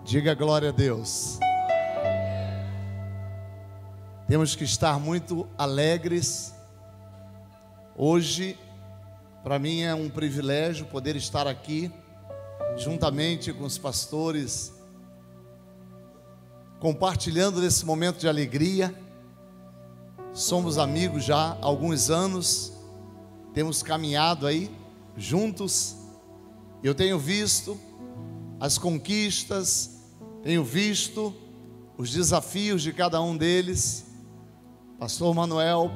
Diga glória a Deus. Temos que estar muito alegres. Hoje, para mim é um privilégio poder estar aqui, juntamente com os pastores, compartilhando desse momento de alegria. Somos amigos já há alguns anos, temos caminhado aí juntos. Eu tenho visto as conquistas, tenho visto os desafios de cada um deles. Pastor Manuel,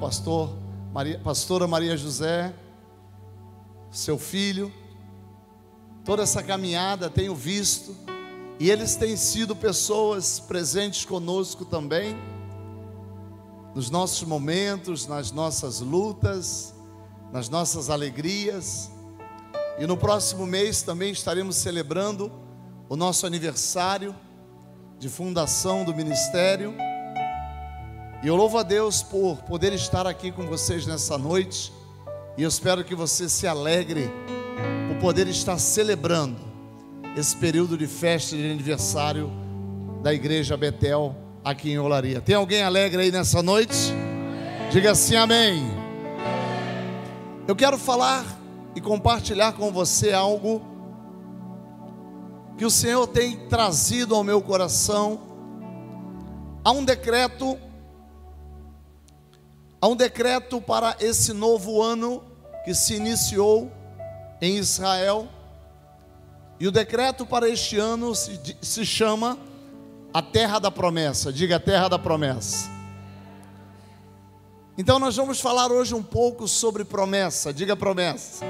pastora Maria José, seu filho, toda essa caminhada tenho visto, e eles têm sido pessoas presentes conosco também, nos nossos momentos, nas nossas lutas, nas nossas alegrias. E no próximo mês também estaremos celebrando o nosso aniversário de fundação do ministério. E eu louvo a Deus por poder estar aqui com vocês nessa noite. E eu espero que você se alegre por poder estar celebrando esse período de festa de aniversário da Igreja Betel aqui em Olaria. Tem alguém alegre aí nessa noite? Diga assim, amém. Eu quero falar e compartilhar com você algo que o Senhor tem trazido ao meu coração. Há um decreto para esse novo ano que se iniciou em Israel. E o decreto para este ano se chama a Terra da Promessa. Diga, a Terra da Promessa. Então nós vamos falar hoje um pouco sobre promessa. Diga promessa.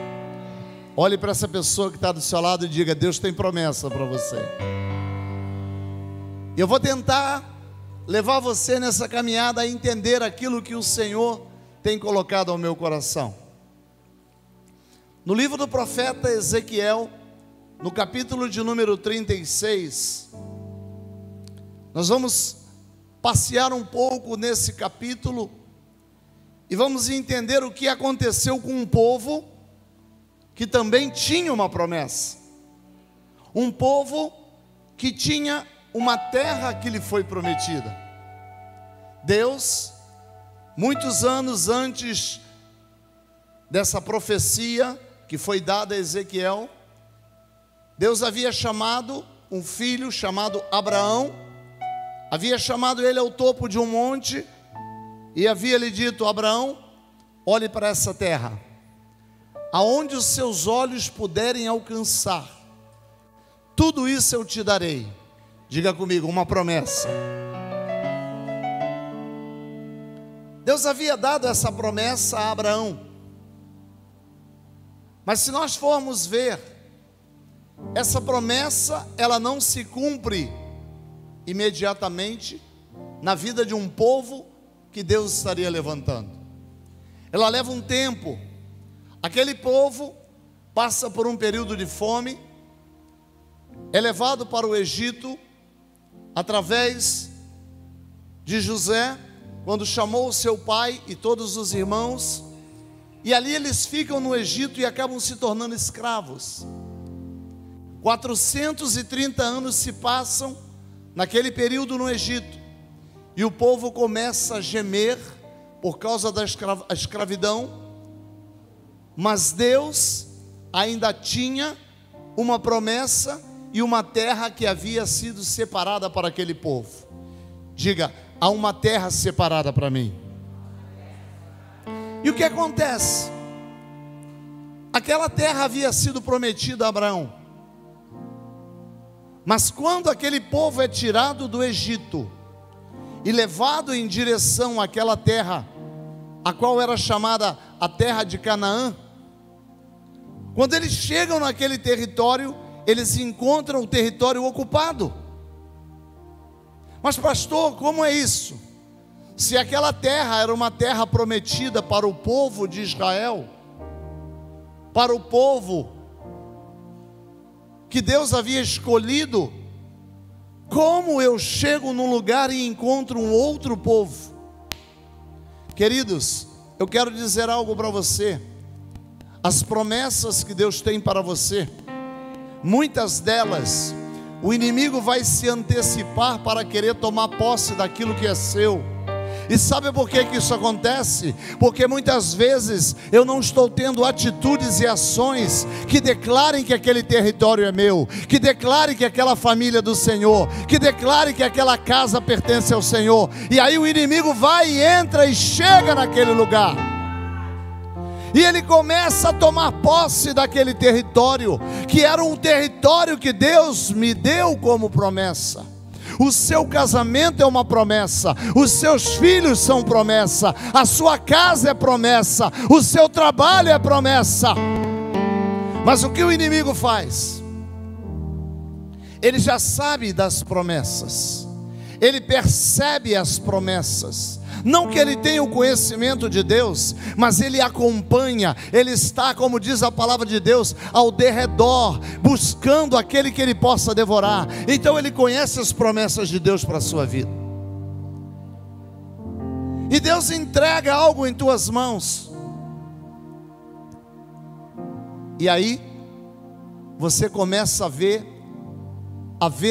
Olhe para essa pessoa que está do seu lado e diga: Deus tem promessa para você. Eu vou tentar levar você nessa caminhada a entender aquilo que o Senhor tem colocado ao meu coração. No livro do profeta Ezequiel, no capítulo de número 36, nós vamos passear um pouco nesse capítulo e vamos entender o que aconteceu com um povo que também tinha uma promessa. Um povo que tinha uma terra que lhe foi prometida. Deus, muitos anos antes dessa profecia que foi dada a Ezequiel, Deus havia chamado um filho chamado Abraão, havia chamado ele ao topo de um monte e havia lhe dito: Abraão, olhe para essa terra, aonde os seus olhos puderem alcançar, tudo isso eu te darei. Diga comigo, uma promessa. Deus havia dado essa promessa a Abraão. Mas se nós formos ver, essa promessa, ela não se cumpre imediatamente na vida de um povo que Deus estaria levantando. Ela leva um tempo. Aquele povo passa por um período de fome, é levado para o Egito através de José, quando chamou o seu pai e todos os irmãos, e ali eles ficam no Egito e acabam se tornando escravos. 430 anos se passam naquele período no Egito, e o povo começa a gemer por causa da escravidão, mas Deus ainda tinha uma promessa e uma terra que havia sido separada para aquele povo. Diga, há uma terra separada para mim. E o que acontece? Aquela terra havia sido prometida a Abraão, mas quando aquele povo é tirado do Egito e levado em direção àquela terra, a qual era chamada a terra de Canaã, quando eles chegam naquele território, eles encontram o território ocupado. Mas pastor, como é isso? Se aquela terra era uma terra prometida para o povo de Israel, para o povo que Deus havia escolhido, como eu chego num lugar e encontro um outro povo? Queridos, eu quero dizer algo para você. As promessas que Deus tem para você, muitas delas o inimigo vai se antecipar para querer tomar posse daquilo que é seu. E sabe por que isso acontece? Porque muitas vezes eu não estou tendo atitudes e ações que declarem que aquele território é meu, que declarem que aquela família é do Senhor, que declarem que aquela casa pertence ao Senhor. E aí o inimigo vai e entra e chega naquele lugar, e ele começa a tomar posse daquele território, que era um território que Deus me deu como promessa. O seu casamento é uma promessa, os seus filhos são promessa, a sua casa é promessa, o seu trabalho é promessa. Mas o que o inimigo faz? Ele já sabe das promessas, ele percebe as promessas. Não que ele tenha o conhecimento de Deus, mas ele acompanha, ele está, como diz a palavra de Deus, ao derredor, buscando aquele que ele possa devorar. Então ele conhece as promessas de Deus para a sua vida. E Deus entrega algo em tuas mãos. E aí, você começa a ver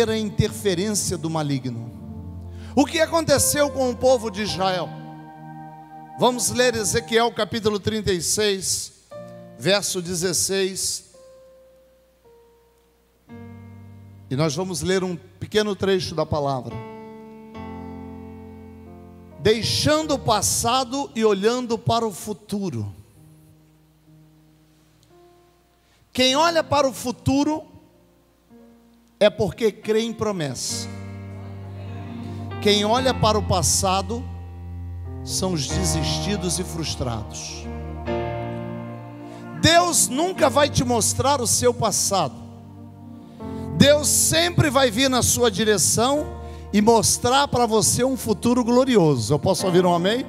a interferência do maligno. O que aconteceu com o povo de Israel? Vamos ler Ezequiel capítulo 36, verso 16. E nós vamos ler um pequeno trecho da palavra. Deixando o passado e olhando para o futuro. Quem olha para o futuro é porque crê em promessa. Quem olha para o passado são os desistidos e frustrados. Deus nunca vai te mostrar o seu passado. Deus sempre vai vir na sua direção e mostrar para você um futuro glorioso. Eu posso ouvir um amém?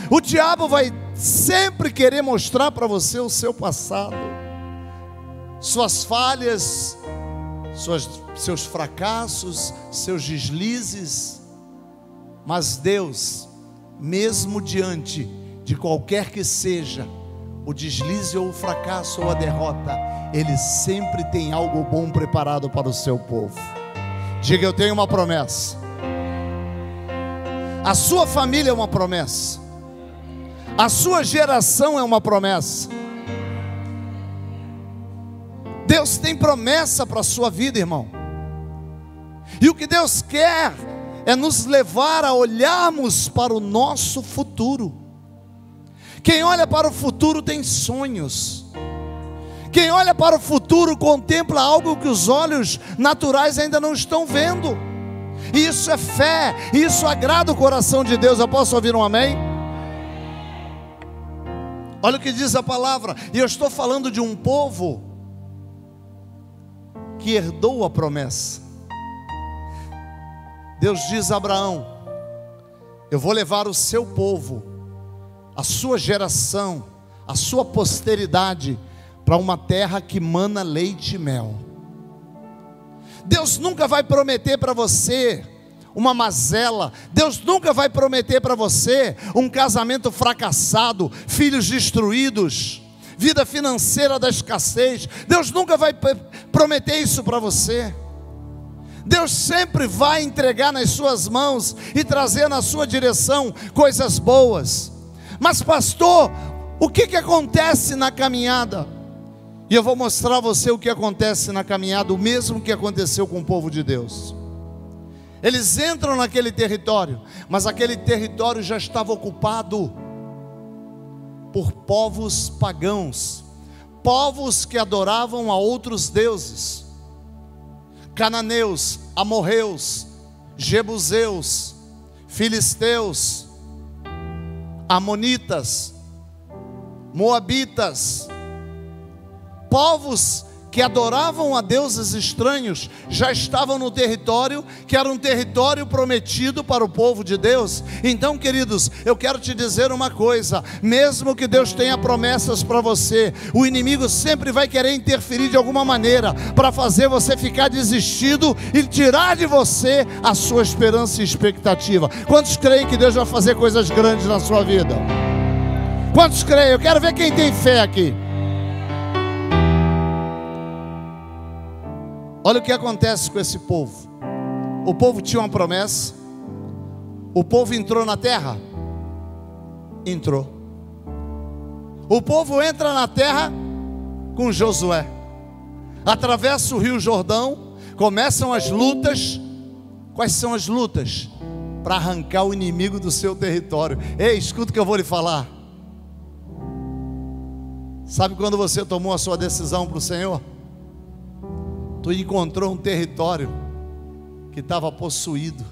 O diabo vai sempre querer mostrar para você o seu passado, suas falhas, seus fracassos, seus deslizes. Mas Deus, mesmo diante de qualquer que seja o deslize ou o fracasso ou a derrota, Ele sempre tem algo bom preparado para o seu povo. Diga: eu tenho uma promessa. A sua família é uma promessa, a sua geração é uma promessa. Deus tem promessa para a sua vida, irmão. E o que Deus quer é nos levar a olharmos para o nosso futuro. Quem olha para o futuro tem sonhos. Quem olha para o futuro contempla algo que os olhos naturais ainda não estão vendo. E isso é fé, isso agrada o coração de Deus. Eu posso ouvir um amém? Olha o que diz a palavra. E eu estou falando de um povo que herdou a promessa. Deus diz a Abraão: eu vou levar o seu povo, a sua geração, a sua posteridade, para uma terra que mana leite e mel. Deus nunca vai prometer para você uma mazela. Deus nunca vai prometer para você um casamento fracassado, filhos destruídos, vida financeira da escassez. Deus nunca vai prometer isso para você. Deus sempre vai entregar nas suas mãos e trazer na sua direção coisas boas. Mas pastor, o que acontece na caminhada? E eu vou mostrar a você o que acontece na caminhada, o mesmo que aconteceu com o povo de Deus. Eles entram naquele território, mas aquele território já estava ocupado por povos pagãos, povos que adoravam a outros deuses: cananeus, amorreus, jebuseus, filisteus, amonitas, moabitas. Povos que adoravam a deuses estranhos já estavam no território que era um território prometido para o povo de Deus. Então, queridos, eu quero te dizer uma coisa: mesmo que Deus tenha promessas para você, o inimigo sempre vai querer interferir de alguma maneira para fazer você ficar desistido e tirar de você a sua esperança e expectativa. Quantos creem que Deus vai fazer coisas grandes na sua vida? Quantos creem? Eu quero ver quem tem fé aqui. Olha o que acontece com esse povo. O povo tinha uma promessa. O povo entrou na terra? Entrou. O povo entra na terra com Josué. Atravessa o rio Jordão. Começam as lutas. Quais são as lutas? Para arrancar o inimigo do seu território. Ei, escuta o que eu vou lhe falar. Sabe quando você tomou a sua decisão para o Senhor? Tu encontrou um território que estava possuído.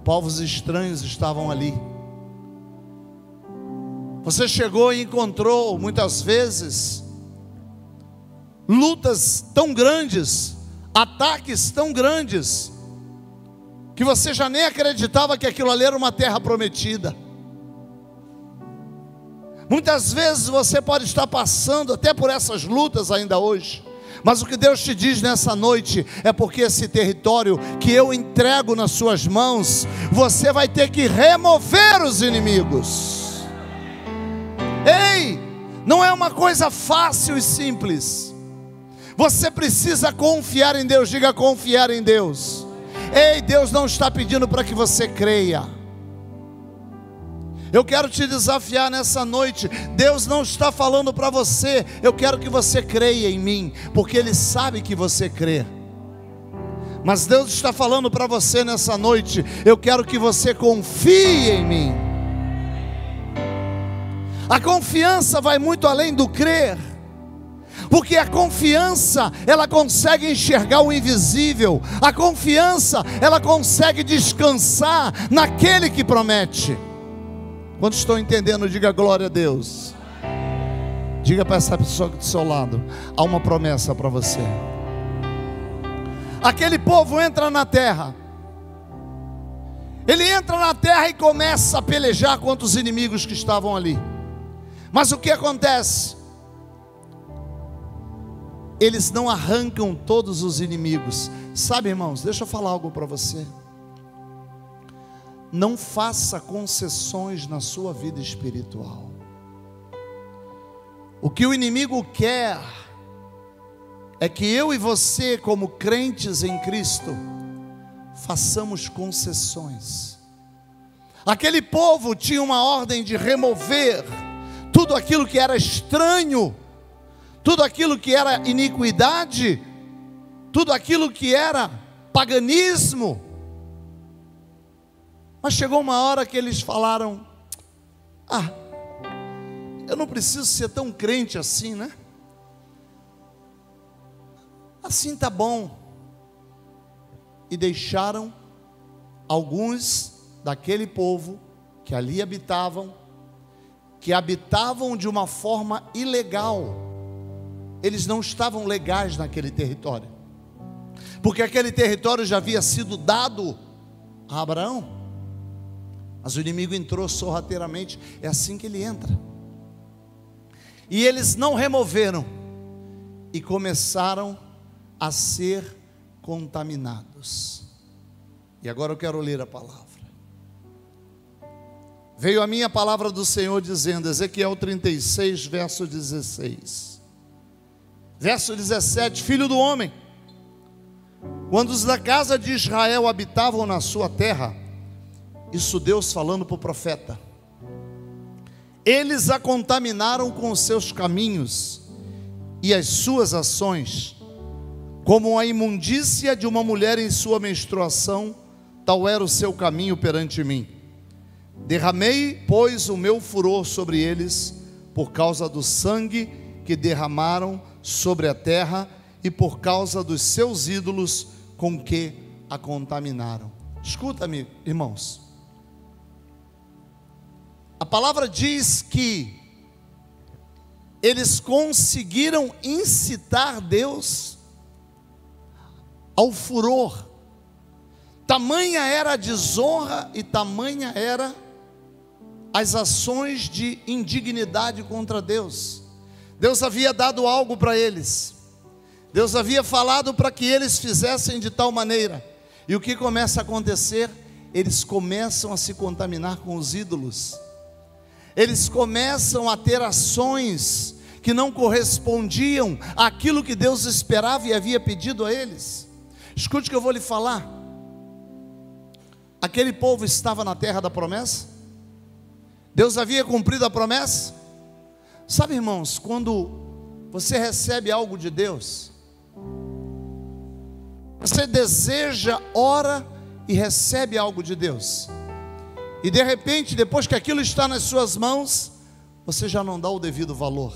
Povos estranhos estavam ali. Você chegou e encontrou muitas vezes lutas tão grandes, ataques tão grandes, que você já nem acreditava que aquilo ali era uma terra prometida. Muitas vezes você pode estar passando até por essas lutas ainda hoje, mas o que Deus te diz nessa noite é porque esse território que eu entrego nas suas mãos, você vai ter que remover os inimigos. Ei, não é uma coisa fácil e simples. Você precisa confiar em Deus. Diga: confiar em Deus. Ei, Deus não está pedindo para que você creia. Eu quero te desafiar nessa noite. Deus não está falando para você: eu quero que você creia em mim, porque Ele sabe que você crê. Mas Deus está falando para você nessa noite: eu quero que você confie em mim. A confiança vai muito além do crer, porque a confiança, ela consegue enxergar o invisível. A confiança, ela consegue descansar naquele que promete. Quantos estão entendendo? Diga glória a Deus. Diga para essa pessoa do seu lado: há uma promessa para você. Aquele povo entra na terra. Ele entra na terra e começa a pelejar contra os inimigos que estavam ali. Mas o que acontece? Eles não arrancam todos os inimigos. Sabe, irmãos, deixa eu falar algo para você. Não faça concessões na sua vida espiritual. O que o inimigo quer é que eu e você, como crentes em Cristo, façamos concessões. Aquele povo tinha uma ordem de remover tudo aquilo que era estranho, tudo aquilo que era iniquidade, tudo aquilo que era paganismo. Mas chegou uma hora que eles falaram: eu não preciso ser tão crente assim, né? Assim tá bom. E deixaram alguns daquele povo que ali habitavam, que habitavam de uma forma ilegal. Eles não estavam legais naquele território, porque aquele território já havia sido dado a Abraão. Mas o inimigo entrou sorrateiramente. É assim que ele entra. E eles não removeram, e começaram a ser contaminados. E agora eu quero ler a palavra. Veio a minha palavra do Senhor dizendo, Ezequiel 36, verso 16. Verso 17: Filho do homem, quando os da casa de Israel habitavam na sua terra, isso Deus falando para o profeta, eles a contaminaram com os seus caminhos e as suas ações, como a imundícia de uma mulher em sua menstruação, tal era o seu caminho perante mim. Derramei, pois, o meu furor sobre eles, por causa do sangue que derramaram sobre a terra, e por causa dos seus ídolos com que a contaminaram. Escuta-me, irmãos. A palavra diz que eles conseguiram incitar Deus ao furor. Tamanha era a desonra e tamanha era as ações de indignidade contra Deus. Deus havia dado algo para eles. Deus havia falado para que eles fizessem de tal maneira. E o que começa a acontecer? Eles começam a se contaminar com os ídolos. Eles começam a ter ações que não correspondiam àquilo que Deus esperava e havia pedido a eles. Escute o que eu vou lhe falar. Aquele povo estava na terra da promessa? Deus havia cumprido a promessa? Sabe, irmãos, quando você recebe algo de Deus, você deseja, ora e recebe algo de Deus, e de repente, depois que aquilo está nas suas mãos, você já não dá o devido valor,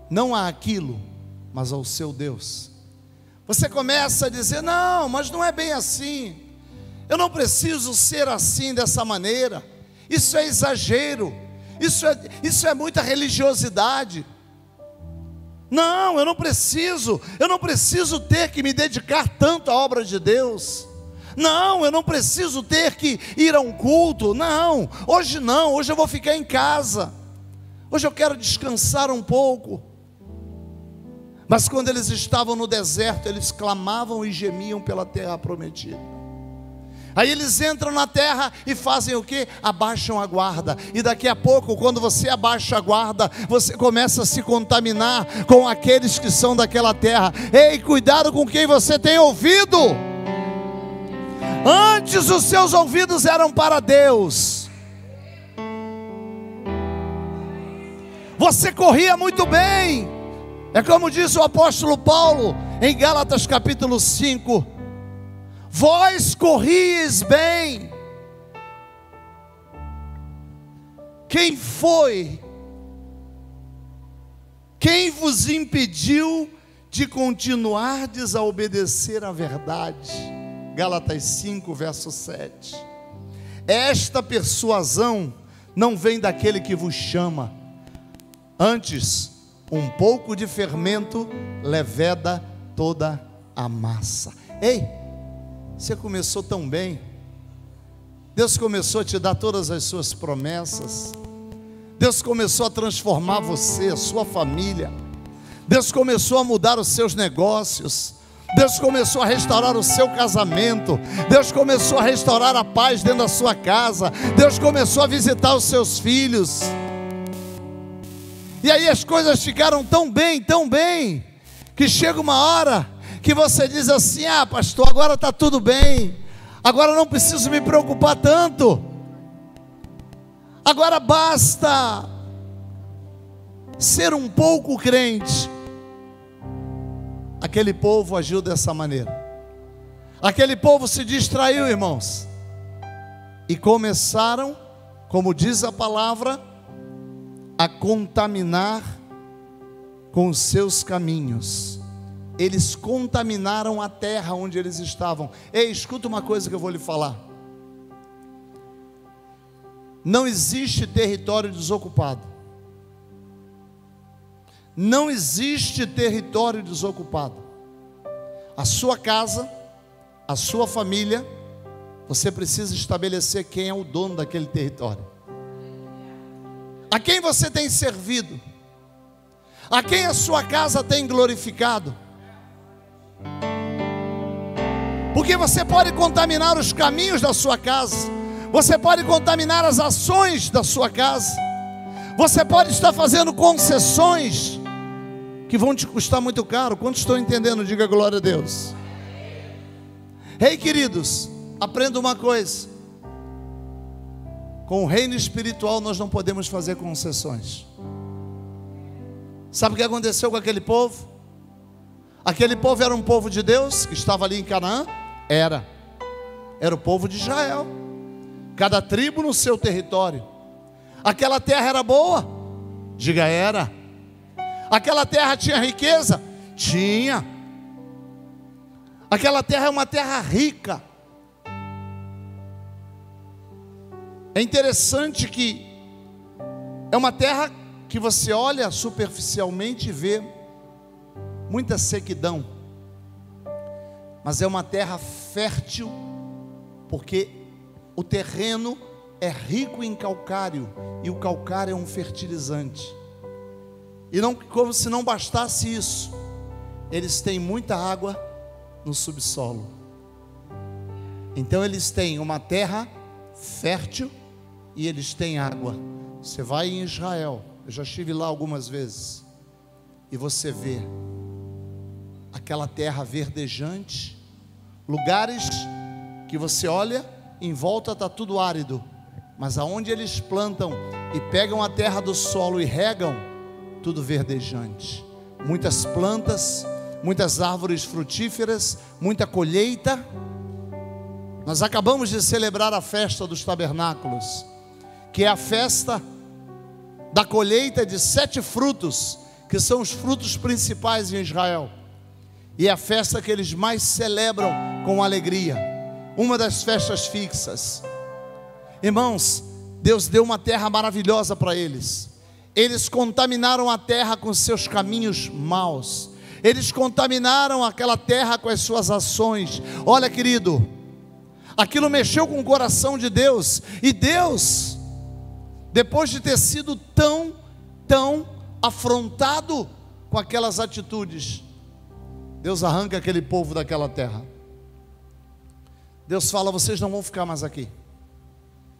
não àquilo, mas ao seu Deus. Você começa a dizer: não, mas não é bem assim, eu não preciso ser assim, dessa maneira, isso é exagero, isso é muita religiosidade. Não, eu não preciso ter que me dedicar tanto à obra de Deus. Não, eu não preciso ter que ir a um culto. Não, hoje eu vou ficar em casa. Hoje eu quero descansar um pouco. Mas quando eles estavam no deserto, eles clamavam e gemiam pela terra prometida. Aí eles entram na terra e fazem o quê? Abaixam a guarda. E daqui a pouco, quando você abaixa a guarda, você começa a se contaminar com aqueles que são daquela terra. Ei, cuidado com quem você tem ouvido. Antes os seus ouvidos eram para Deus. Você corria muito bem. É como diz o apóstolo Paulo em Gálatas capítulo 5: vós corrieis bem. Quem foi? Quem vos impediu de continuardes a obedecer à verdade? Gálatas 5, verso 7. Esta persuasão não vem daquele que vos chama. Antes, um pouco de fermento leveda toda a massa. Ei, você começou tão bem. Deus começou a te dar todas as suas promessas. Deus começou a transformar você, a sua família. Deus começou a mudar os seus negócios. Deus começou a restaurar o seu casamento. Deus começou a restaurar a paz dentro da sua casa. Deus começou a visitar os seus filhos. E aí as coisas ficaram tão bem, que chega uma hora que você diz assim: ah, pastor, agora está tudo bem, agora não preciso me preocupar tanto, agora basta ser um pouco crente. Aquele povo agiu dessa maneira. Aquele povo se distraiu, irmãos, e começaram, como diz a palavra, a contaminar com os seus caminhos. Eles contaminaram a terra onde eles estavam. Ei, escuta uma coisa que eu vou lhe falar. Não existe território desocupado. Não existe território desocupado. A sua casa, a sua família, você precisa estabelecer quem é o dono daquele território. A quem você tem servido? A quem a sua casa tem glorificado? Porque você pode contaminar os caminhos da sua casa, você pode contaminar as ações da sua casa, você pode estar fazendo concessões que vão te custar muito caro. Quantos estão entendendo? Diga glória a Deus. Ei, queridos, aprenda uma coisa: com o reino espiritual nós não podemos fazer concessões. Sabe o que aconteceu com aquele povo? Aquele povo era um povo de Deus, que estava ali em Canaã? Era o povo de Israel, cada tribo no seu território. Aquela terra era boa? Diga, era. Aquela terra tinha riqueza? Tinha. Aquela terra é uma terra rica. É interessante que é uma terra que você olha superficialmente e vê muita sequidão, mas é uma terra fértil, porque o terreno é rico em calcário, e o calcário é um fertilizante. E não, como se não bastasse isso, eles têm muita água no subsolo. Então eles têm uma terra fértil e eles têm água. Você vai em Israel, Eu já estive lá algumas vezes. E você vê aquela terra verdejante, lugares que você olha, em volta está tudo árido, mas aonde eles plantam e pegam a terra do solo e regam, tudo verdejante. Muitas plantas, muitas árvores frutíferas, muita colheita. Nós acabamos de celebrar a festa dos tabernáculos, que é a festa da colheita de 7 frutos, que são os frutos principais em Israel. E é a festa que eles mais celebram com alegria, uma das festas fixas. Irmãos, Deus deu uma terra maravilhosa para eles. Eles contaminaram a terra com seus caminhos maus. Eles contaminaram aquela terra com as suas ações. Olha, querido, aquilo mexeu com o coração de Deus. E Deus, depois de ter sido tão afrontado com aquelas atitudes, Deus arranca aquele povo daquela terra. Deus fala: vocês não vão ficar mais aqui.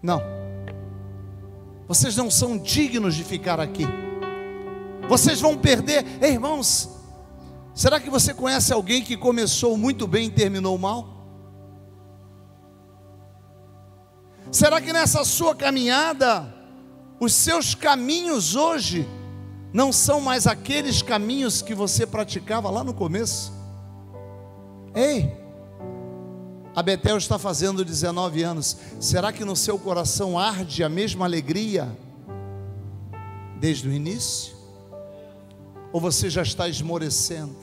Não. Vocês não são dignos de ficar aqui. Vocês vão perder. Ei, irmãos, será que você conhece alguém que começou muito bem e terminou mal? Será que nessa sua caminhada, os seus caminhos hoje não são mais aqueles caminhos que você praticava lá no começo? Ei, a Betel está fazendo 19 anos. Será que no seu coração arde a mesma alegria desde o início? Ou você já está esmorecendo?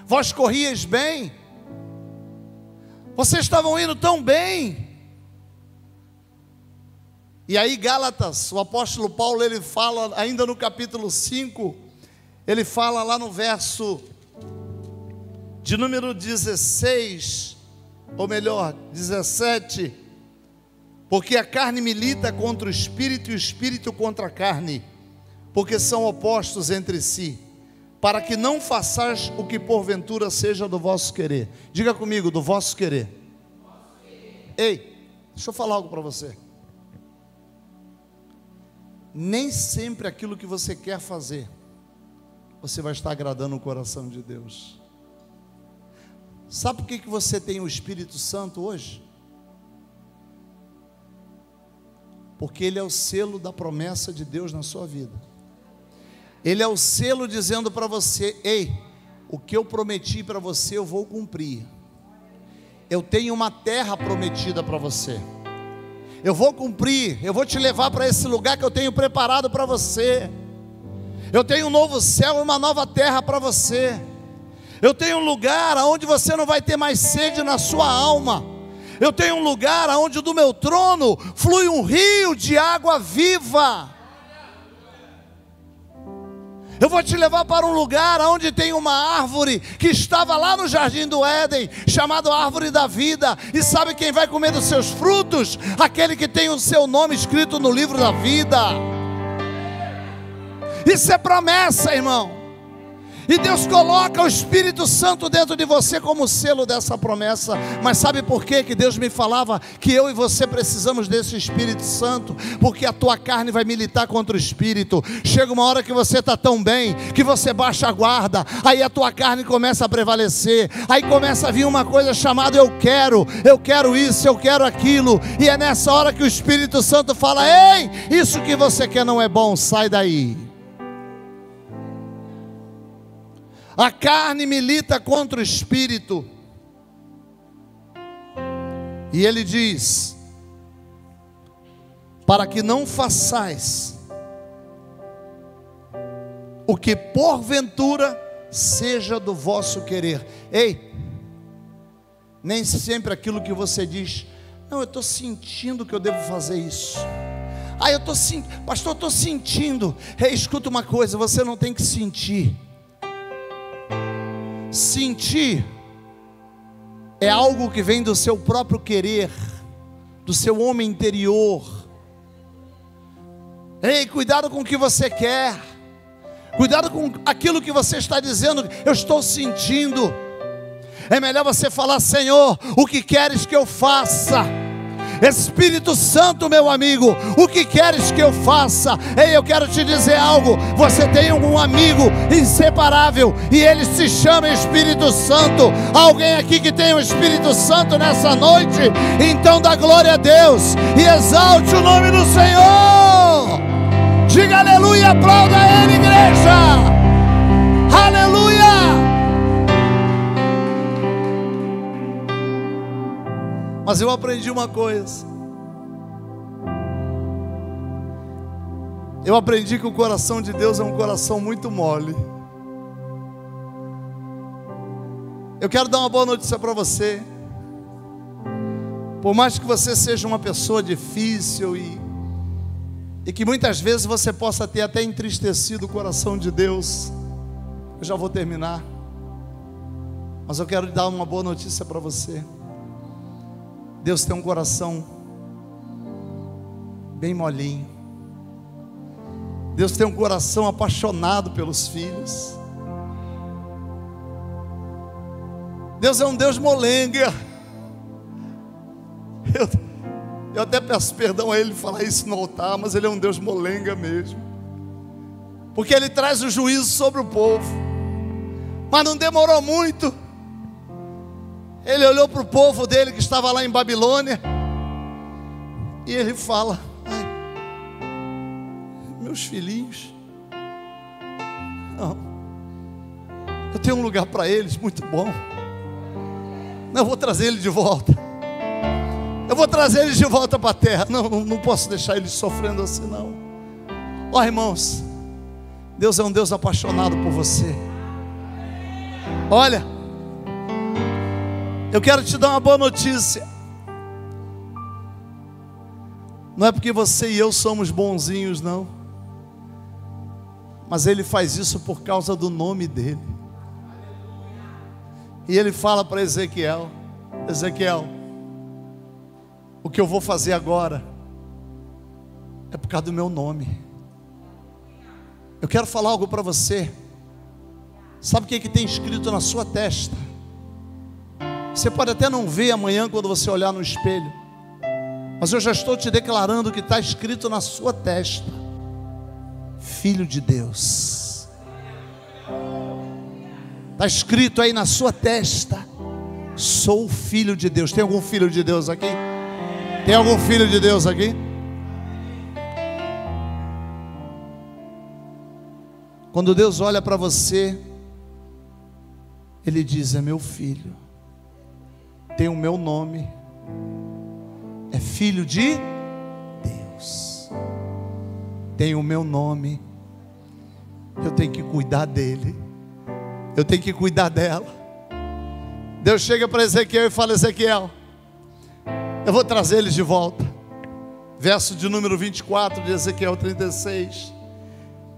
Vós corríeis bem, vocês estavam indo tão bem. E aí Gálatas, o apóstolo Paulo, ele fala ainda no capítulo 5, ele fala lá no verso de número 16, ou melhor, 17, porque a carne milita contra o espírito e o espírito contra a carne, porque são opostos entre si, para que não façais o que porventura seja do vosso querer. Diga comigo, do vosso querer. Ei, deixa eu falar algo para você. Nem sempre aquilo que você quer fazer, você vai estar agradando o coração de Deus. Sabe por que você tem o Espírito Santo hoje? Porque ele é o selo da promessa de Deus na sua vida. Ele é o selo dizendo para você: ei, o que eu prometi para você eu vou cumprir. Eu tenho uma terra prometida para você. Eu vou cumprir, eu vou te levar para esse lugar que eu tenho preparado para você. Eu tenho um novo céu e uma nova terra para você. Eu tenho um lugar onde você não vai ter mais sede na sua alma. Eu tenho um lugar onde do meu trono flui um rio de água viva. Eu vou te levar para um lugar onde tem uma árvore que estava lá no jardim do Éden, chamada árvore da vida. E sabe quem vai comer dos seus frutos? Aquele que tem o seu nome escrito no livro da vida. Isso é promessa, irmão. E Deus coloca o Espírito Santo dentro de você como selo dessa promessa. Mas sabe por quê que Deus me falava que eu e você precisamos desse Espírito Santo? Porque a tua carne vai militar contra o Espírito. Chega uma hora que você está tão bem, que você baixa a guarda, aí a tua carne começa a prevalecer. Aí começa a vir uma coisa chamada eu quero isso, eu quero aquilo. E é nessa hora que o Espírito Santo fala: ei, isso que você quer não é bom, sai daí. A carne milita contra o espírito. E ele diz: para que não façais o que porventura seja do vosso querer. Ei, nem sempre aquilo que você diz: não, eu estou sentindo que eu devo fazer isso. Eu estou sentindo, pastor, eu estou sentindo. Ei, escuta uma coisa, você não tem que sentir. Sentir é algo que vem do seu próprio querer, do seu homem interior. Ei, cuidado com o que você quer, cuidado com aquilo que você está dizendo. Eu estou sentindo. É melhor você falar: Senhor, o que queres que eu faça? Espírito Santo, meu amigo, o que queres que eu faça? Ei, eu quero te dizer algo. Você tem um amigo inseparável e ele se chama Espírito Santo. Alguém aqui que tem o Espírito Santo nessa noite? Então dá glória a Deus e exalte o nome do Senhor. Diga aleluia, aplauda Ele, igreja. Aleluia. Mas eu aprendi uma coisa. Eu aprendi que o coração de Deus é um coração muito mole. Eu quero dar uma boa notícia para você. Por mais que você seja uma pessoa difícil e que muitas vezes você possa ter até entristecido o coração de Deus, eu já vou terminar, mas eu quero dar uma boa notícia para você. Deus tem um coração bem molinho. Deus tem um coração apaixonado pelos filhos. Deus é um Deus molenga. Eu até peço perdão a Ele falar isso no altar, mas Ele é um Deus molenga mesmo, porque Ele traz o juízo sobre o povo. Mas não demorou muito. Ele olhou para o povo dele que estava lá em Babilônia e Ele fala: ai, meus filhinhos, não, eu tenho um lugar para eles muito bom. Não, eu vou trazer eles de volta. Eu vou trazer eles de volta para a terra. Não posso deixar eles sofrendo assim, não. Ó, irmãos, Deus é um Deus apaixonado por você. Olha, eu quero te dar uma boa notícia. Não é porque você e eu somos bonzinhos, não, mas Ele faz isso por causa do nome dEle. E Ele fala para Ezequiel: Ezequiel, o que eu vou fazer agora é por causa do meu nome. Eu quero falar algo para você. Sabe o que tem escrito na sua testa? Você pode até não ver amanhã quando você olhar no espelho, mas eu já estou te declarando que está escrito na sua testa: Filho de Deus. Está escrito aí na sua testa: sou filho de Deus. Tem algum filho de Deus aqui? Tem algum filho de Deus aqui? Quando Deus olha para você, Ele diz: é meu filho, tem o meu nome, é filho de Deus, tem o meu nome. Eu tenho que cuidar dele, eu tenho que cuidar dela. Deus chega para Ezequiel e fala: Ezequiel, eu vou trazer eles de volta. Verso de número 24 de Ezequiel 36.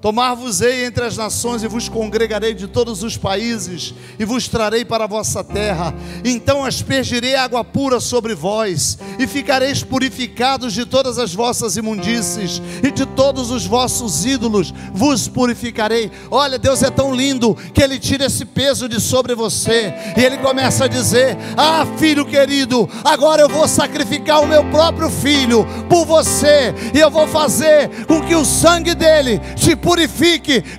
Tomar-vos-ei entre as nações e vos congregarei de todos os países e vos trarei para a vossa terra. Então aspergirei água pura sobre vós e ficareis purificados de todas as vossas imundícies e de todos os vossos ídolos vos purificarei. Olha, Deus é tão lindo que Ele tira esse peso de sobre você e Ele começa a dizer: ah, filho querido, agora eu vou sacrificar o meu próprio filho por você e eu vou fazer com que o sangue dele te purifique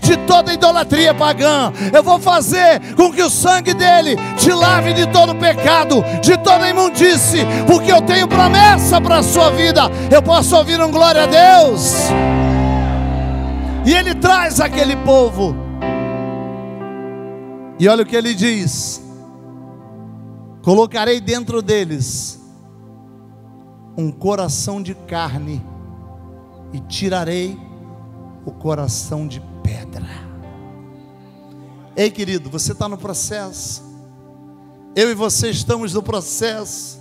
de toda idolatria pagã. Eu vou fazer com que o sangue dele te lave de todo pecado, de toda imundície, porque eu tenho promessa para a sua vida. Eu posso ouvir um glória a Deus? E Ele traz aquele povo, e olha o que Ele diz: colocarei dentro deles um coração de carne e tirarei o coração de pedra. Ei, querido, você está no processo. Eu e você estamos no processo.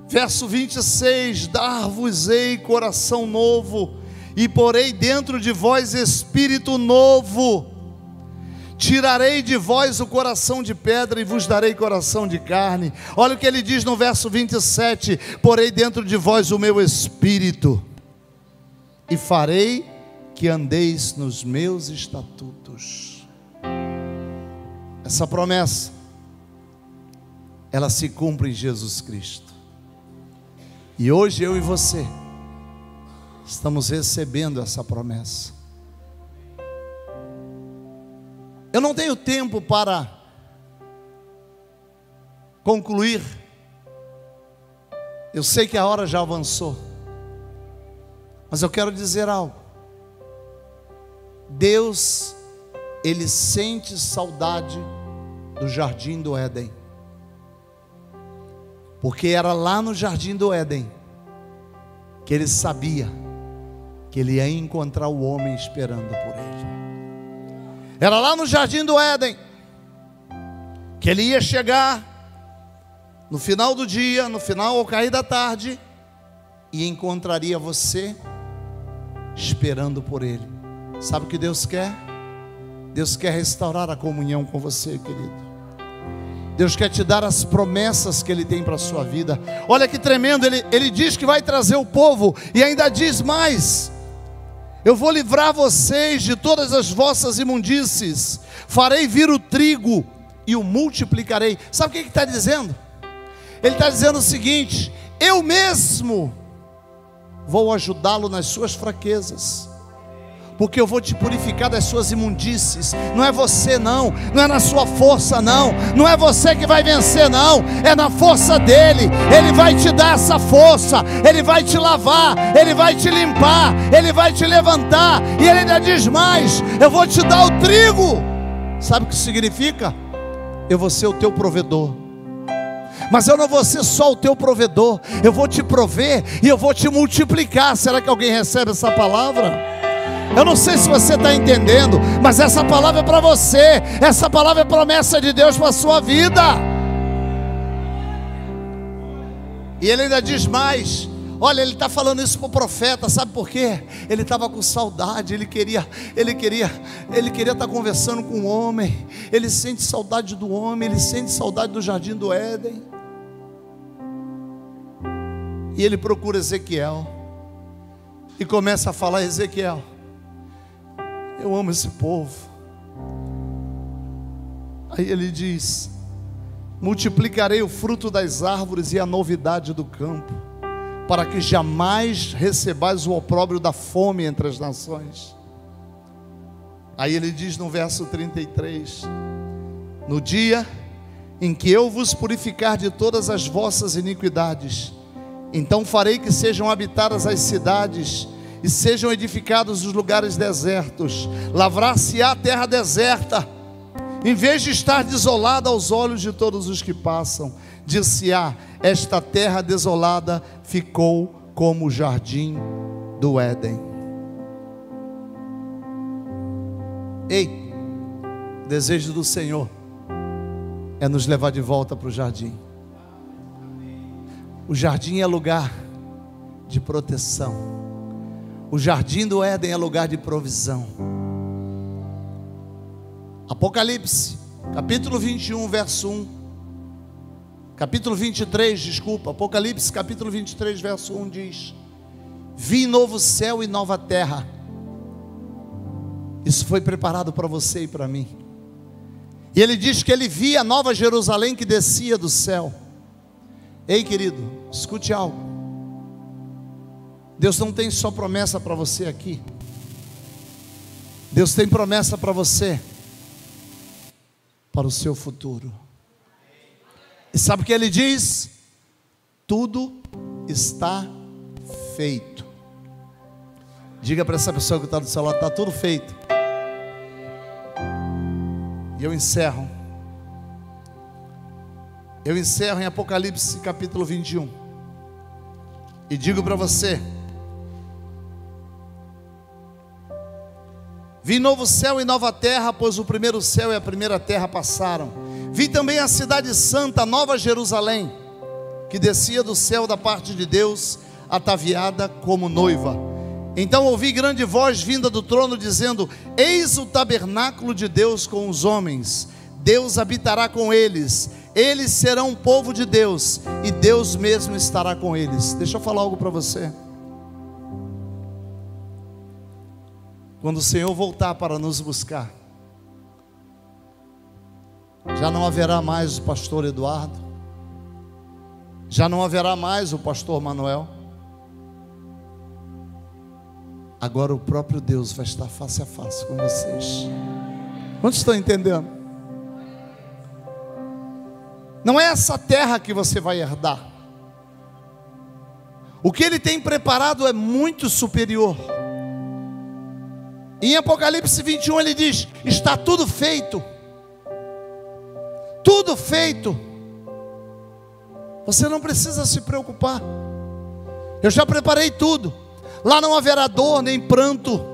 Verso 26: dar-vos-ei coração novo e porei dentro de vós espírito novo. Tirarei de vós o coração de pedra e vos darei coração de carne. Olha o que Ele diz no verso 27: porei dentro de vós o meu espírito e farei que andeis nos meus estatutos. Essa promessa, ela se cumpre em Jesus Cristo. E hoje eu e você estamos recebendo essa promessa. Eu não tenho tempo para concluir. Eu sei que a hora já avançou, mas eu quero dizer algo. Deus, Ele sente saudade do jardim do Éden, porque era lá no jardim do Éden que Ele sabia que Ele ia encontrar o homem esperando por Ele. Era lá no jardim do Éden que Ele ia chegar no final do dia, no final ao cair da tarde, e encontraria você esperando por Ele. Sabe o que Deus quer? Deus quer restaurar a comunhão com você, querido. Deus quer te dar as promessas que Ele tem para a sua vida. Olha que tremendo, Ele diz que vai trazer o povo, e ainda diz mais: eu vou livrar vocês de todas as vossas imundícies, farei vir o trigo e o multiplicarei. Sabe o que Ele está dizendo? Ele está dizendo o seguinte: eu mesmo vou ajudá-lo nas suas fraquezas, porque eu vou te purificar das suas imundícies. Não é você não, não é na sua força não, não é você que vai vencer não, é na força dEle. Ele vai te dar essa força, Ele vai te lavar, Ele vai te limpar, Ele vai te levantar. E Ele ainda diz mais: eu vou te dar o trigo. Sabe o que significa? Eu vou ser o teu provedor. Mas eu não vou ser só o teu provedor, eu vou te prover e eu vou te multiplicar. Será que alguém recebe essa palavra? Eu não sei se você está entendendo, mas essa palavra é para você. Essa palavra é promessa de Deus para a sua vida. E Ele ainda diz mais. Olha, Ele está falando isso para o profeta. Sabe por quê? Ele estava com saudade. Ele queria estar conversando com o homem. Ele sente saudade do homem. Ele sente saudade do jardim do Éden. E ele procura Ezequiel e começa a falar: Ezequiel, eu amo esse povo. Aí ele diz: multiplicarei o fruto das árvores e a novidade do campo, para que jamais recebais o opróbrio da fome entre as nações. Aí ele diz no verso 33: no dia em que eu vos purificar de todas as vossas iniquidades, então farei que sejam habitadas as cidades e sejam edificados os lugares desertos. Lavrar-se-á a terra deserta, em vez de estar desolada aos olhos de todos os que passam. Dir-se-á: esta terra desolada ficou como o jardim do Éden. Ei, o desejo do Senhor é nos levar de volta para o jardim. O jardim é lugar de proteção. O jardim do Éden é lugar de provisão. Apocalipse, capítulo 21, verso 1. Capítulo 23, desculpa. Apocalipse, capítulo 23, verso 1 diz: vi novo céu e nova terra. Isso foi preparado para você e para mim. E ele diz que ele via a nova Jerusalém que descia do céu. Ei, querido, escute algo. Deus não tem só promessa para você aqui. Deus tem promessa para você, para o seu futuro. E sabe o que Ele diz? Tudo está feito. Diga para essa pessoa que está do seu lado: está tudo feito. E eu encerro em Apocalipse capítulo 21. E digo para você: vi novo céu e nova terra, pois o primeiro céu e a primeira terra passaram. Vi também a cidade santa, a nova Jerusalém, que descia do céu da parte de Deus, ataviada como noiva. Então ouvi grande voz vinda do trono, dizendo: eis o tabernáculo de Deus com os homens. Deus habitará com eles. Eles serão um povo de Deus, e Deus mesmo estará com eles. Deixa eu falar algo para você. Quando o Senhor voltar para nos buscar, já não haverá mais o pastor Eduardo, Já não haverá mais o pastor Manuel. Agora o próprio Deus vai estar face a face com vocês. Quantos estão entendendo? Não é essa terra que você vai herdar. O que Ele tem preparado é muito superior. Em Apocalipse 21 Ele diz: está tudo feito. Tudo feito. Você não precisa se preocupar. Eu já preparei tudo. Lá não haverá dor, nem pranto,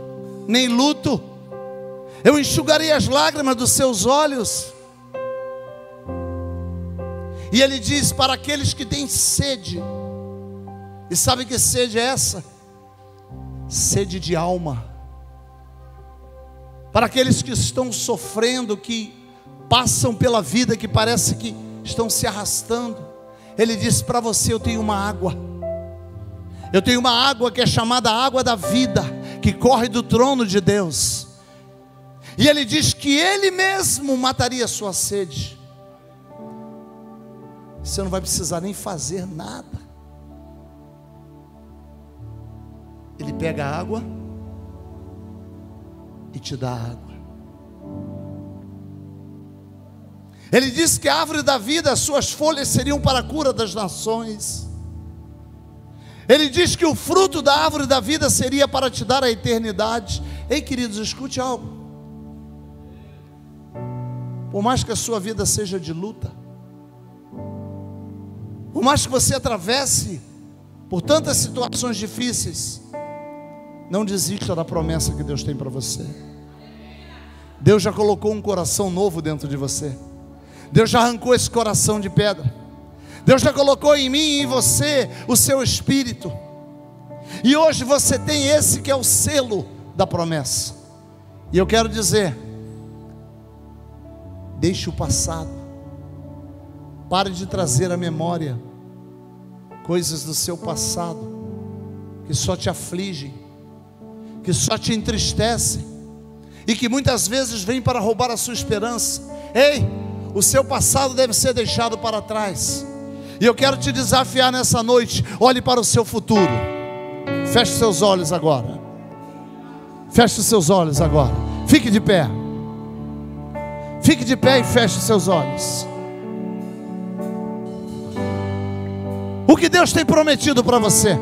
nem luto. Eu enxugarei as lágrimas dos seus olhos. E Ele diz para aqueles que têm sede. E sabe que sede é essa? Sede de alma. Para aqueles que estão sofrendo, que passam pela vida, que parece que estão se arrastando, Ele diz para você: eu tenho uma água. Eu tenho uma água que é chamada água da vida, que corre do trono de Deus. E Ele diz que Ele mesmo mataria a sua sede. Você não vai precisar nem fazer nada. Ele pega a água e te dá água. Ele diz que a árvore da vida, as suas folhas seriam para a cura das nações. Ele diz que o fruto da árvore da vida seria para te dar a eternidade. Ei, queridos, escute algo. Por mais que a sua vida seja de luta, por mais que você atravesse por tantas situações difíceis, não desista da promessa que Deus tem para você. Deus já colocou um coração novo dentro de você. Deus já arrancou esse coração de pedra. Deus já colocou em mim e em você o seu espírito. E hoje você tem esse que é o selo da promessa. E eu quero dizer: deixe o passado. Pare de trazer à memória coisas do seu passado que só te afligem, que só te entristecem e que muitas vezes vêm para roubar a sua esperança. Ei, o seu passado deve ser deixado para trás. E eu quero te desafiar nessa noite: olhe para o seu futuro. Feche seus olhos agora. Feche seus olhos agora. Fique de pé. Fique de pé e feche seus olhos. O que Deus tem prometido para você?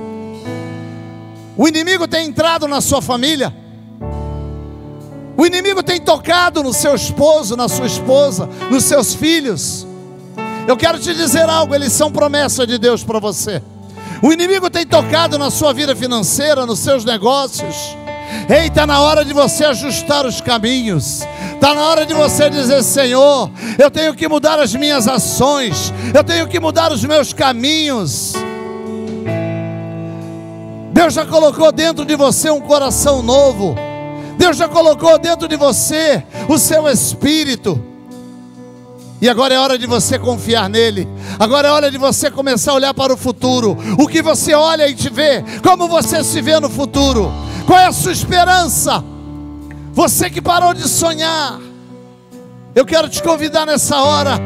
O inimigo tem entrado na sua família. O inimigo tem tocado no seu esposo, na sua esposa, nos seus filhos. Eu quero te dizer algo: eles são promessa de Deus para você. O inimigo tem tocado na sua vida financeira, nos seus negócios. Ei, está na hora de você ajustar os caminhos. Está na hora de você dizer: Senhor, eu tenho que mudar as minhas ações, eu tenho que mudar os meus caminhos. Deus já colocou dentro de você um coração novo. Deus já colocou dentro de você o seu espírito. E agora é hora de você confiar nele. Agora é hora de você começar a olhar para o futuro. O que você olha e te vê, como você se vê no futuro. Qual é a sua esperança? Você que parou de sonhar, eu quero te convidar nessa hora,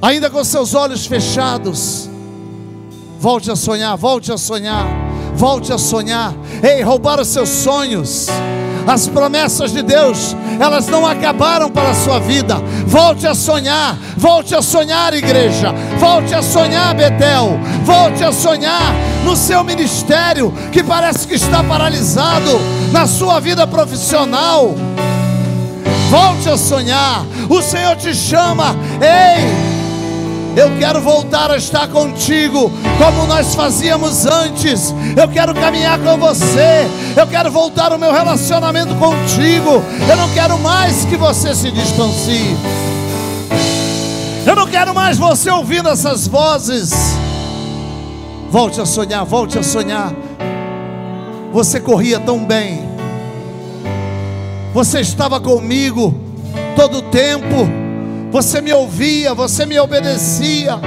ainda com seus olhos fechados, volte a sonhar, volte a sonhar, volte a sonhar. Ei, roubar os seus sonhos. As promessas de Deus, elas não acabaram para a sua vida. Volte a sonhar, igreja. Volte a sonhar, Betel. Volte a sonhar no seu ministério, que parece que está paralisado, na sua vida profissional. Volte a sonhar. O Senhor te chama. Ei, eu quero voltar a estar contigo como nós fazíamos antes. Eu quero caminhar com você. Eu quero voltar o meu relacionamento contigo. Eu não quero mais que você se distancie. Eu não quero mais você ouvindo essas vozes. Volte a sonhar, volte a sonhar. Você corria tão bem. Você estava comigo todo o tempo. Você me ouvia, você me obedecia.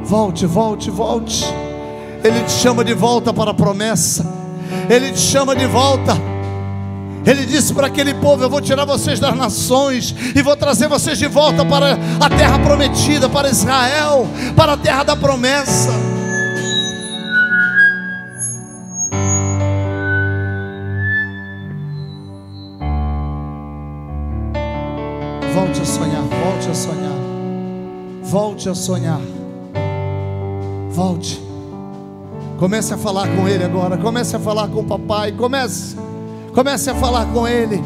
Volte, volte, volte. Ele te chama de volta para a promessa. Ele te chama de volta. Ele disse para aquele povo: eu vou tirar vocês das nações e vou trazer vocês de volta para a terra prometida, para Israel, para a terra da promessa. Volte a sonhar, volte a sonhar, volte a sonhar, volte. Comece a falar com Ele agora, comece a falar com o papai, comece a falar com Ele.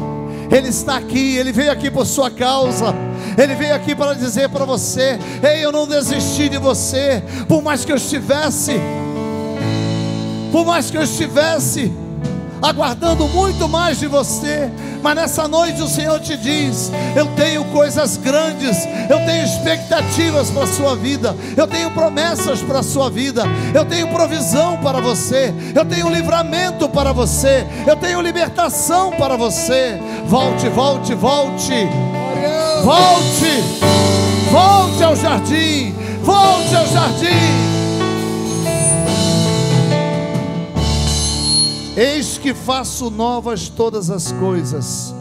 Ele está aqui, Ele veio aqui por sua causa. Ele veio aqui para dizer para você: ei, eu não desisti de você. Por mais que eu estivesse aguardando muito mais de você, mas nessa noite o Senhor te diz: eu tenho coisas grandes, eu tenho expectativas para a sua vida, eu tenho promessas para a sua vida, eu tenho provisão para você, eu tenho livramento para você, eu tenho libertação para você. Volte, volte, volte, volte, volte ao jardim, volte ao jardim. Eis que faço novas todas as coisas.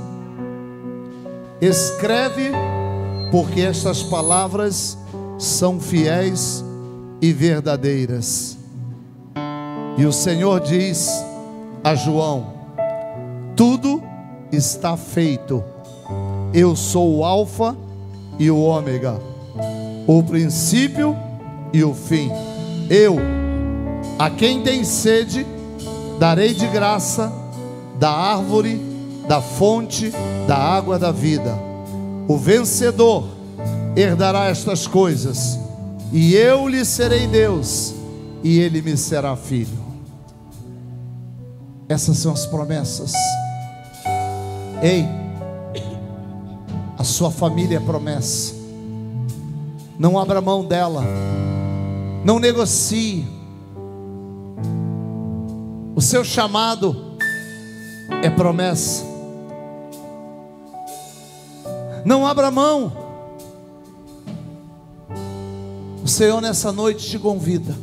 Escreve, porque estas palavras são fiéis e verdadeiras. E o Senhor diz a João: tudo está feito. Eu sou o Alfa e o Ômega, o princípio e o fim. Eu, a quem tem sede, darei de graça da árvore, da fonte, da água da vida. O vencedor herdará estas coisas, e eu lhe serei Deus, e ele me será filho. Essas são as promessas. Ei, a sua família é promessa. Não abra mão dela, não negocie. O seu chamado é promessa. Não abra mão. O Senhor nessa noite te convida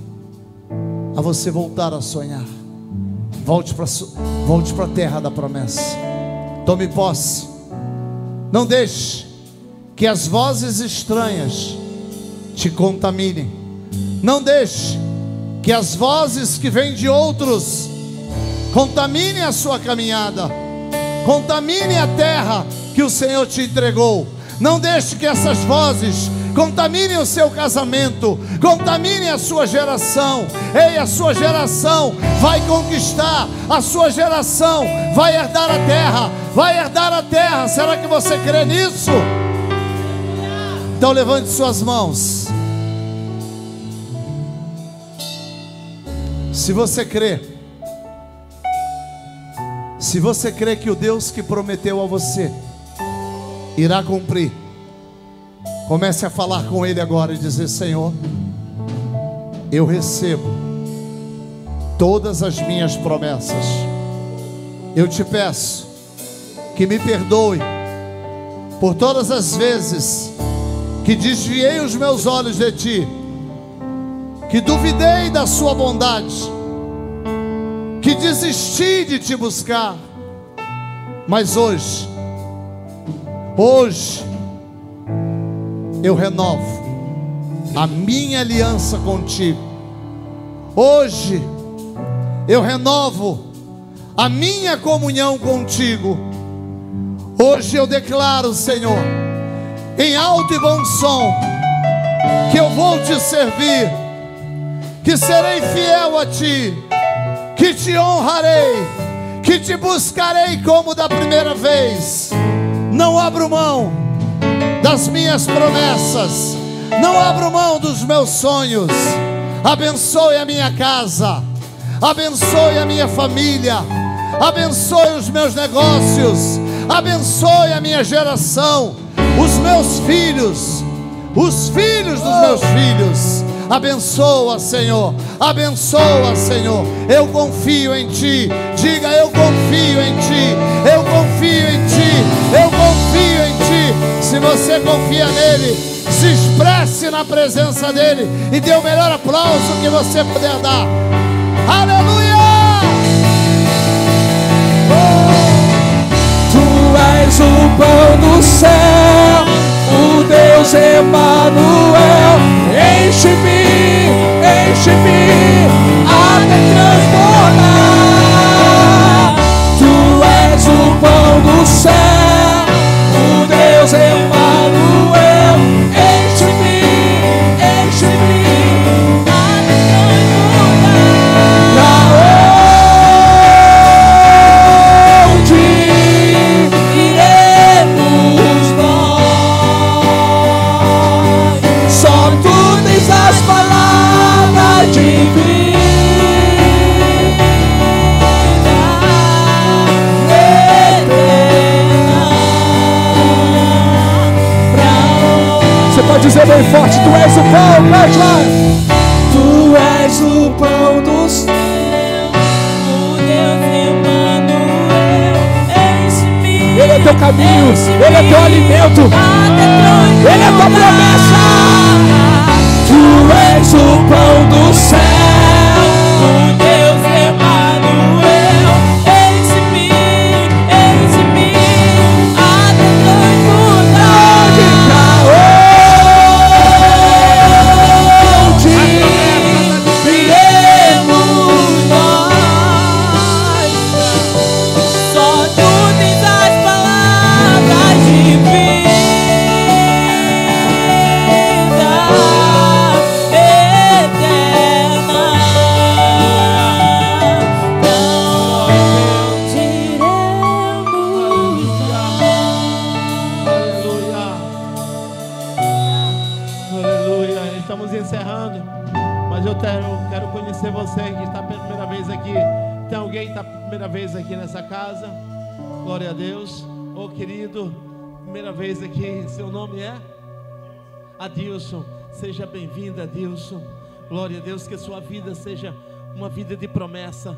a você voltar a sonhar. Volte para a terra da promessa. Tome posse. Não deixe que as vozes estranhas te contaminem. Não deixe que as vozes que vêm de outros contamine a sua caminhada, contamine a terra que o Senhor te entregou. Não deixe que essas vozes contaminem o seu casamento, contaminem a sua geração. Ei, a sua geração vai conquistar, a sua geração vai herdar a terra, vai herdar a terra. Será que você crê nisso? Então levante suas mãos. Se você crê, que o Deus que prometeu a você irá cumprir, comece a falar com Ele agora e dizer: Senhor, eu recebo todas as minhas promessas. Eu te peço que me perdoe por todas as vezes que desviei os meus olhos de Ti, que duvidei da Sua bondade, que desisti de Te buscar. Mas hoje eu renovo a minha aliança contigo. Hoje eu renovo a minha comunhão contigo. Hoje eu declaro, Senhor, em alto e bom som, que eu vou Te servir, que serei fiel a Ti, que Te honrarei, que Te buscarei como da primeira vez. Não abro mão das minhas promessas, não abro mão dos meus sonhos. Abençoe a minha casa, abençoe a minha família, abençoe os meus negócios, abençoe a minha geração, os meus filhos, os filhos dos meus filhos. Abençoa, Senhor, abençoa, Senhor. Eu confio em Ti. Diga: eu confio em Ti, eu confio em Ti, eu confio em Ti. Se você confia nele, se expresse na presença dele e dê o melhor aplauso que você puder dar. Aleluia! és o pão do céu, o Deus Emanuel. Enche-me, enche-me até transbordar. Tu és o pão do céu, o Deus Emanuel. Enche-me, enche-me até transbordar. Pra onde iremos nós? Só tu tens as palavras de vida eterna. Você pode dizer bem forte: tu és o pão, vai lá. Tu és o pão do céu, O Deus Emanuel, enche-me. Ele é teu caminho, Ele é teu alimento, Ele é tua promessa. Tu és o pão do céu, O Deus Emanuel, enche-me, enche-me até transbordar. onde Iremos nós. Só tu tens as palavras de vida eterna. Onde iremos Aleluia. Estamos encerrando, mas eu quero conhecer você que está pela primeira vez aqui. Tem alguém que está pela primeira vez aqui nessa casa? Glória a Deus. Ô querido, primeira vez aqui, seu nome é? Adilson. Seja bem-vindo, Adilson. Glória a Deus, que a sua vida seja uma vida de promessa.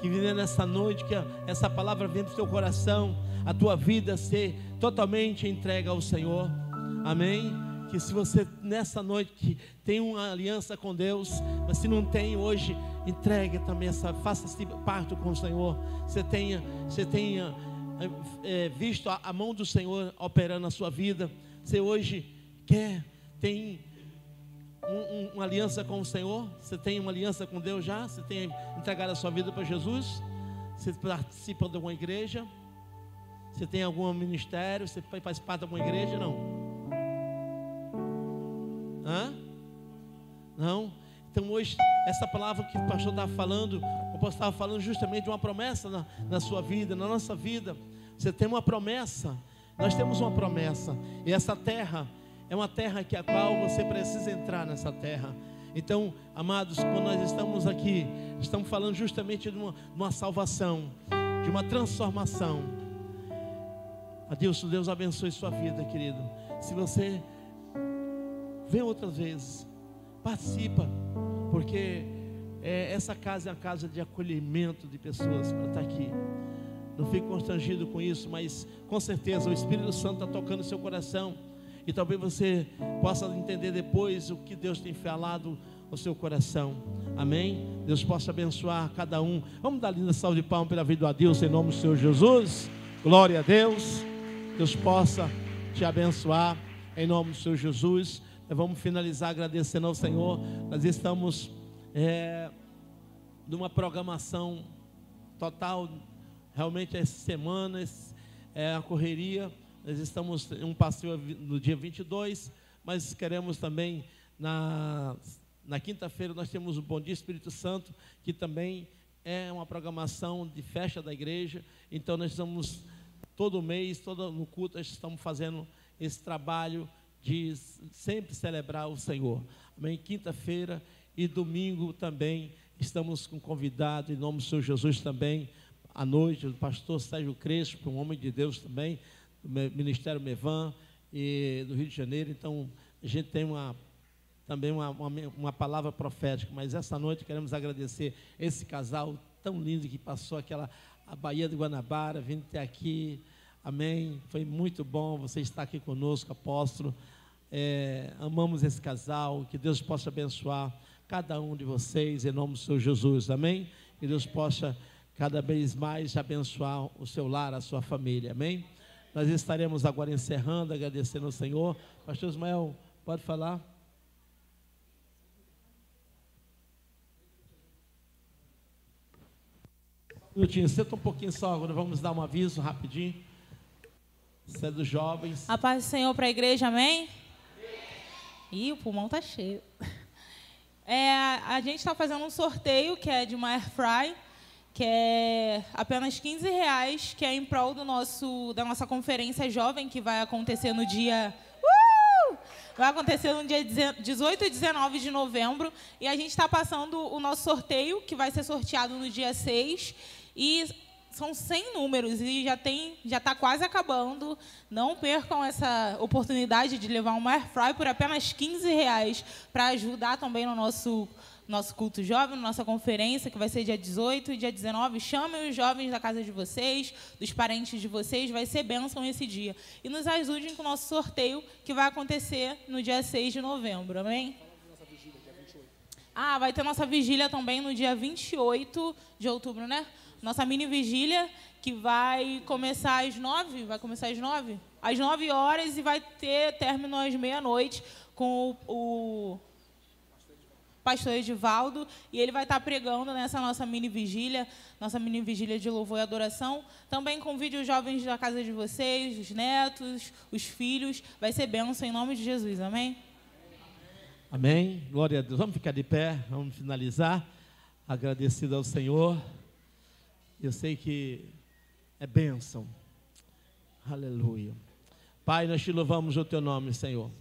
Que venha nessa noite, que essa palavra venha para o teu coração, a tua vida ser totalmente entregue ao Senhor. Amém? Que se você nessa noite que tem uma aliança com Deus, mas se não tem hoje, entregue também faça esse pacto com o Senhor. Você tenha visto a mão do Senhor operando na sua vida. Você hoje tem uma aliança com o Senhor? Você tem uma aliança com Deus já? Você tem entregado a sua vida para Jesus? Você participa de uma igreja? Você tem algum ministério? Você faz parte de alguma igreja? Não? Hã? Não? Então hoje, essa palavra que o pastor estava falando, o pastor estava falando justamente de uma promessa na sua vida, na nossa vida. Você tem uma promessa, nós temos uma promessa, e essa terra é uma terra que a qual você precisa entrar nessa terra. Então, amados, quando nós estamos aqui, estamos falando justamente de uma salvação, de uma transformação. Adilson, Deus abençoe sua vida, querido. Se você vem outras vezes, participa, porque essa casa é uma casa de acolhimento de pessoas para estar aqui. Não fique constrangido com isso, mas com certeza o Espírito Santo está tocando o seu coração, e talvez você possa entender depois o que Deus tem falado ao seu coração. Amém? Deus possa abençoar cada um. Vamos dar linda salva de palmas pela vida do Adilson, em nome do Senhor Jesus. Glória a Deus. Deus possa te abençoar em nome do Senhor Jesus. Vamos finalizar agradecendo ao Senhor. Nós estamos numa programação total. Realmente essa semana é a correria. Nós estamos em um passeio no dia 22, mas queremos também na quinta-feira nós temos o Bom Dia Espírito Santo, que também é uma programação de festa da igreja. Então nós estamos todo mês, no culto, nós estamos fazendo esse trabalho de sempre celebrar o Senhor. Amém? Quinta-feira e domingo também estamos com convidado, em nome do Senhor Jesus também, à noite, o pastor Sérgio Crespo, um homem de Deus também, do Ministério Mevan, e do Rio de Janeiro. Então, a gente tem também uma palavra profética, mas essa noite queremos agradecer esse casal tão lindo que passou a Baía de Guanabara, vindo até aqui. Amém? Foi muito bom você estar aqui conosco, apóstolo. Amamos esse casal, que Deus possa abençoar cada um de vocês, em nome do Senhor Jesus. Amém? Que Deus possa cada vez mais abençoar o seu lar, a sua família. Amém? Nós estaremos agora encerrando, agradecendo ao Senhor. Pastor Ismael, pode falar? Um minutinho, senta um pouquinho só, agora vamos dar um aviso rapidinho. Isso é dos jovens. A paz do Senhor para a igreja, amém? Ih, o pulmão tá cheio. A gente está fazendo um sorteio que é de uma air fry, que é apenas R$15, que é em prol da nossa conferência jovem, que vai acontecer no dia... Vai acontecer no dia 18 e 19 de novembro. E a gente está passando o nosso sorteio, que vai ser sorteado no dia 6. E são 100 números e já está quase acabando. Não percam essa oportunidade de levar uma air fry por apenas R$15 para ajudar também no nosso culto jovem, na nossa conferência, que vai ser dia 18 e dia 19. Chamem os jovens da casa de vocês, dos parentes de vocês, vai ser bênção esse dia. E nos ajudem com o nosso sorteio, que vai acontecer no dia 6 de novembro, amém? Vai ter nossa vigília também no dia 28 de outubro, né? Nossa mini vigília, que vai começar às 9, às 9 horas e vai ter término às meia-noite com o pastor Edivaldo, e ele vai estar pregando nessa nossa mini vigília de louvor e adoração. Também convide os jovens da casa de vocês, os netos, os filhos. Vai ser bênção em nome de Jesus, amém? Amém, glória a Deus. Vamos ficar de pé, vamos finalizar. Agradecido ao Senhor. Eu sei que é bênção. Aleluia. Pai, nós te louvamos o teu nome, Senhor.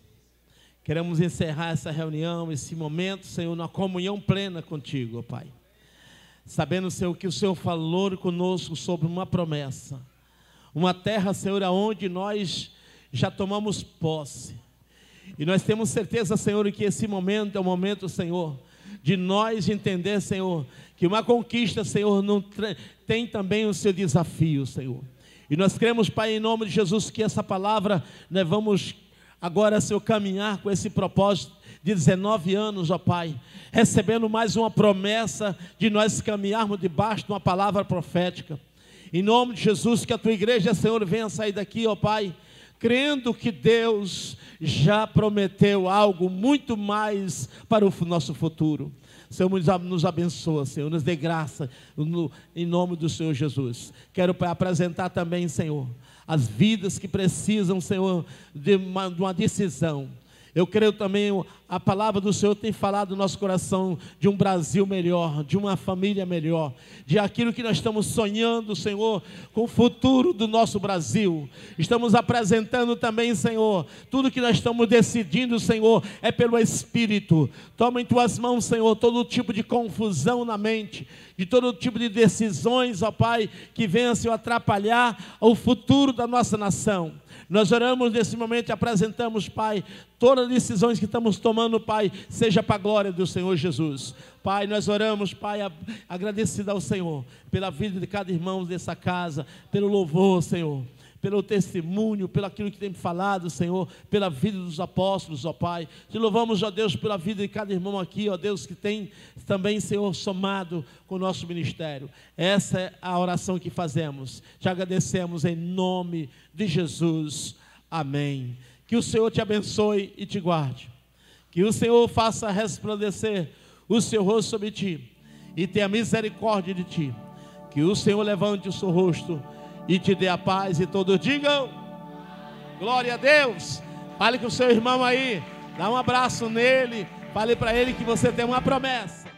Queremos encerrar essa reunião, esse momento, Senhor, na comunhão plena contigo, ó Pai. Sabendo, Senhor, que o Senhor falou conosco sobre uma promessa. Uma terra, Senhor, onde nós já tomamos posse. E nós temos certeza, Senhor, que esse momento é o momento, Senhor, de nós entender, Senhor, que uma conquista, Senhor, não tem também o seu desafio, Senhor. E nós cremos, Pai, em nome de Jesus, que essa palavra nós vamos agora, Senhor, caminhar com esse propósito de 19 anos, ó Pai, recebendo mais uma promessa de nós caminharmos debaixo de uma palavra profética. Em nome de Jesus, que a tua igreja, Senhor, venha sair daqui, ó Pai, crendo que Deus já prometeu algo muito mais para o nosso futuro. Senhor, nos abençoa, Senhor, nos dê graça, em nome do Senhor Jesus. Quero, Pai, apresentar também, Senhor, as vidas que precisam, Senhor, de uma decisão. Eu creio também, a palavra do Senhor tem falado no nosso coração de um Brasil melhor, de uma família melhor, de aquilo que nós estamos sonhando, Senhor, com o futuro do nosso Brasil. Estamos apresentando também, Senhor, tudo que nós estamos decidindo, Senhor, é pelo Espírito. Toma em tuas mãos, Senhor, todo tipo de confusão na mente, de todo tipo de decisões, ó Pai, que venham, Senhor, atrapalhar o futuro da nossa nação. Nós oramos nesse momento e apresentamos, Pai, todas as decisões que estamos tomando, Pai, seja para a glória do Senhor Jesus. Pai, nós oramos, Pai, agradecido ao Senhor, pela vida de cada irmão dessa casa, pelo louvor, Senhor, pelo testemunho, pelo aquilo que tem falado, Senhor, pela vida dos apóstolos, ó Pai. Te louvamos, ó Deus, pela vida de cada irmão aqui, ó Deus, que tem também, Senhor, somado com o nosso ministério. Essa é a oração que fazemos. Te agradecemos em nome de Jesus. Amém. Que o Senhor te abençoe e te guarde. Que o Senhor faça resplandecer o seu rosto sobre ti e tenha misericórdia de ti. Que o Senhor levante o seu rosto e te dê a paz, e todos digam glória a Deus. Fale com o seu irmão aí, dá um abraço nele, fale para ele que você tem uma promessa.